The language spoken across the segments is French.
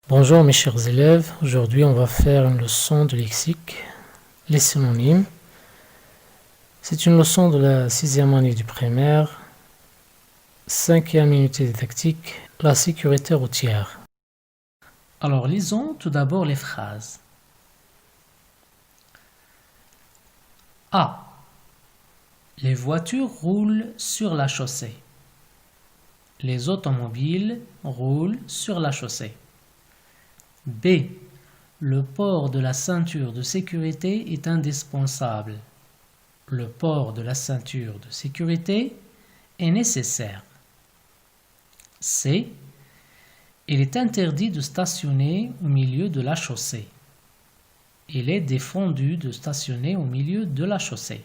Bonjour mes chers élèves, aujourd'hui on va faire une leçon de lexique, les synonymes. C'est une leçon de la 6e année du primaire, 5e unité didactique, la sécurité routière. Alors lisons tout d'abord les phrases. A. Les voitures roulent sur la chaussée. Les automobiles roulent sur la chaussée. B. Le port de la ceinture de sécurité est indispensable. Le port de la ceinture de sécurité est nécessaire. C. Il est interdit de stationner au milieu de la chaussée. Il est défendu de stationner au milieu de la chaussée.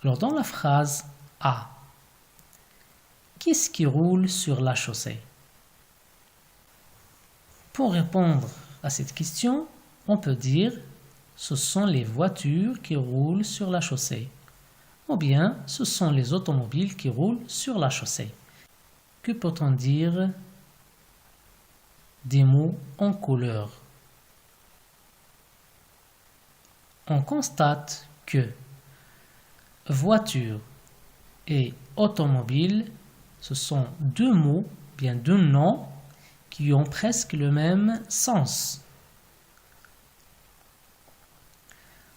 Alors dans la phrase A, qu'est-ce qui roule sur la chaussée? Pour répondre à cette question, on peut dire ce sont les voitures qui roulent sur la chaussée, ou bien ce sont les automobiles qui roulent sur la chaussée. Que peut-on dire des mots en couleur? On constate que voiture et automobile, ce sont deux mots, bien deux noms, qui ont presque le même sens.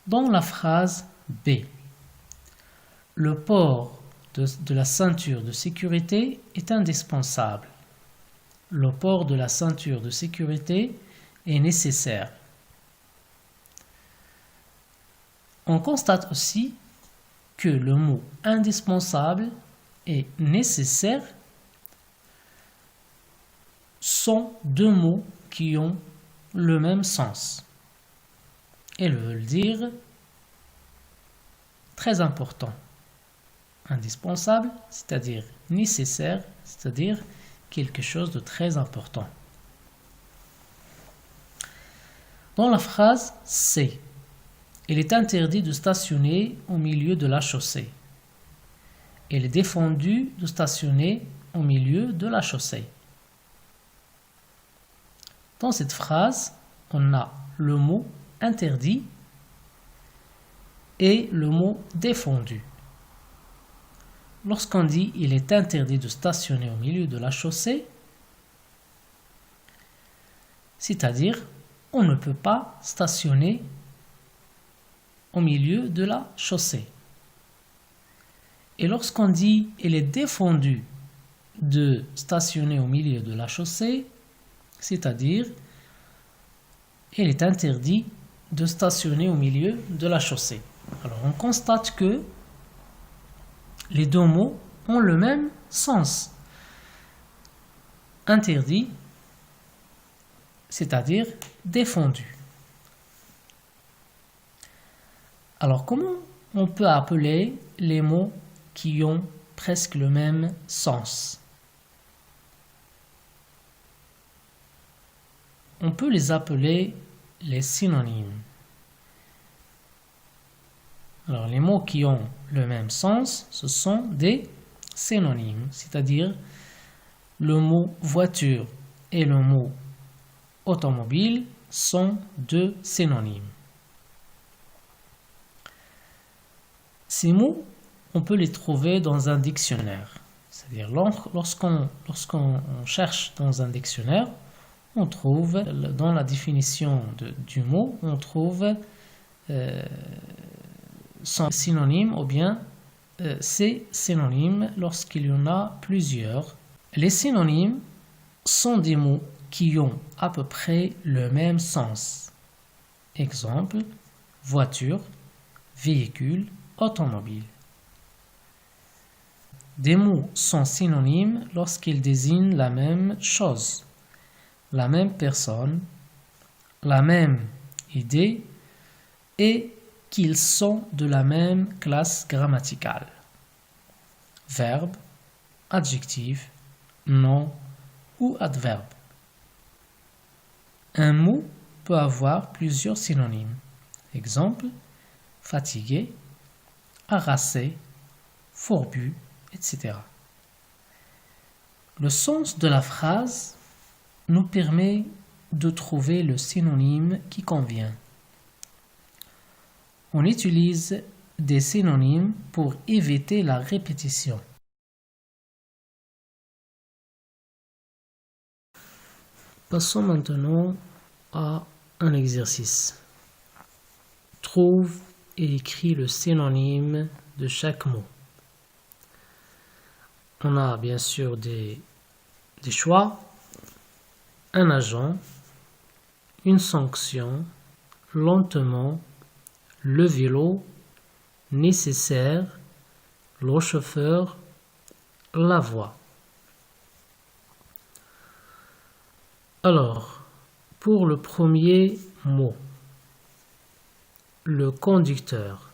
Dans la phrase B, le port de la ceinture de sécurité est indispensable. Le port de la ceinture de sécurité est nécessaire. On constate aussi que le mot indispensable et nécessaire sont deux mots qui ont le même sens. Elles veulent dire très important. Indispensable, c'est-à-dire nécessaire, c'est-à-dire quelque chose de très important. Dans la phrase C, il est interdit de stationner au milieu de la chaussée. Il est défendu de stationner au milieu de la chaussée. Dans cette phrase, on a le mot interdit et le mot défendu. Lorsqu'on dit il est interdit de stationner au milieu de la chaussée, c'est-à-dire on ne peut pas stationner au milieu de la chaussée. Et lorsqu'on dit il est défendu de stationner au milieu de la chaussée, c'est-à-dire il est interdit de stationner au milieu de la chaussée. Alors on constate que les deux mots ont le même sens. Interdit, c'est-à-dire défendu. Alors comment on peut appeler les mots qui ont presque le même sens? On peut les appeler les synonymes. Alors, les mots qui ont le même sens, ce sont des synonymes, c'est-à-dire le mot voiture et le mot automobile sont deux synonymes. Ces mots, on peut les trouver dans un dictionnaire. C'est-à-dire lorsqu'on cherche dans un dictionnaire, on trouve dans la définition du mot, on trouve son synonyme ou bien ses synonymes lorsqu'il y en a plusieurs. Les synonymes sont des mots qui ont à peu près le même sens. Exemple, voiture, véhicule, automobile. Des mots sont synonymes lorsqu'ils désignent la même chose, la même personne, la même idée et qu'ils sont de la même classe grammaticale. Verbe, adjectif, nom ou adverbe. Un mot peut avoir plusieurs synonymes. Exemple, fatigué, harassé, fourbu, etc. Le sens de la phrase nous permet de trouver le synonyme qui convient. On utilise des synonymes pour éviter la répétition. Passons maintenant à un exercice. Trouve et écris le synonyme de chaque mot. On a bien sûr des choix, un agent, une sanction, lentement, le vélo, nécessaire, le chauffeur, la voie. Alors, pour le premier mot, le conducteur.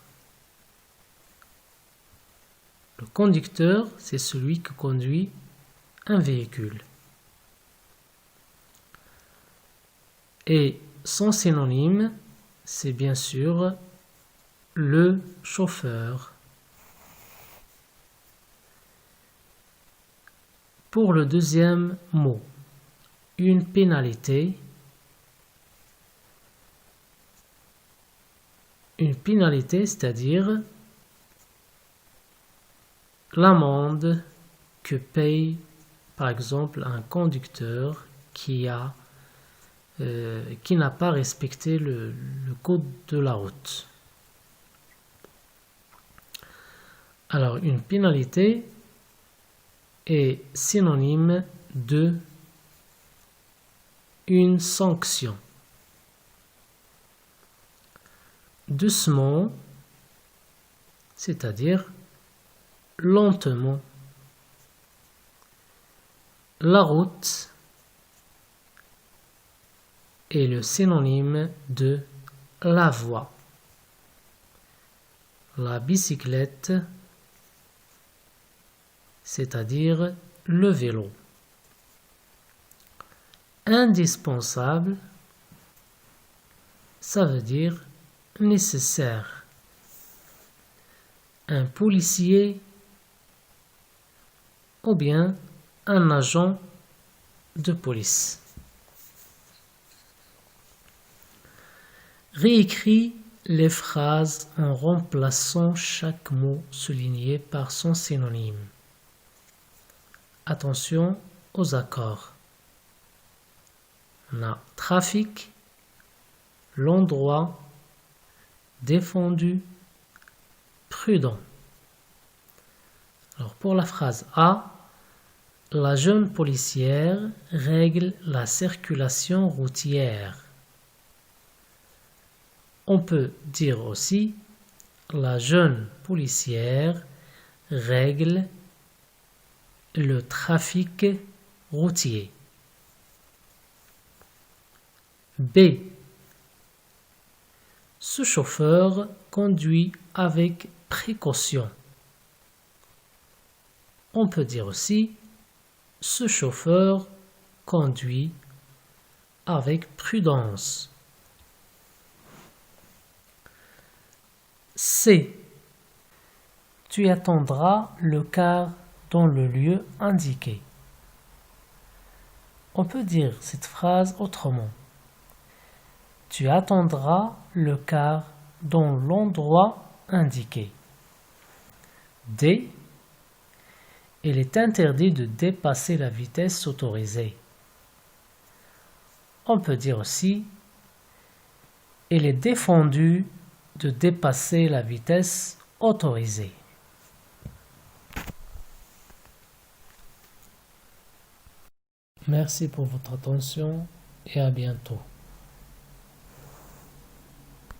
Le conducteur, c'est celui qui conduit un véhicule. Et son synonyme, c'est bien sûr le chauffeur. Pour le deuxième mot, une pénalité. Une pénalité, c'est-à-dire l'amende que paye par exemple un conducteur qui n'a pas respecté le code de la route. Alors une pénalité est synonyme de une sanction. Doucement, c'est-à-dire lentement. La route est le synonyme de la voie. La bicyclette, c'est-à-dire le vélo. Indispensable, ça veut dire nécessaire. Un policier ou bien un agent de police. Réécris les phrases en remplaçant chaque mot souligné par son synonyme. Attention aux accords. On a trafic, l'endroit, défendu, prudent. Alors pour la phrase A, la jeune policière règle la circulation routière. On peut dire aussi la jeune policière règle le trafic routier. B. Ce chauffeur conduit avec précaution. On peut dire aussi ce chauffeur conduit avec prudence. C. Tu attendras le car dans le lieu indiqué. On peut dire cette phrase autrement. Tu attendras le car dans l'endroit indiqué. D. Il est interdit de dépasser la vitesse autorisée. On peut dire aussi il est défendu de dépasser la vitesse autorisée. Merci pour votre attention et à bientôt.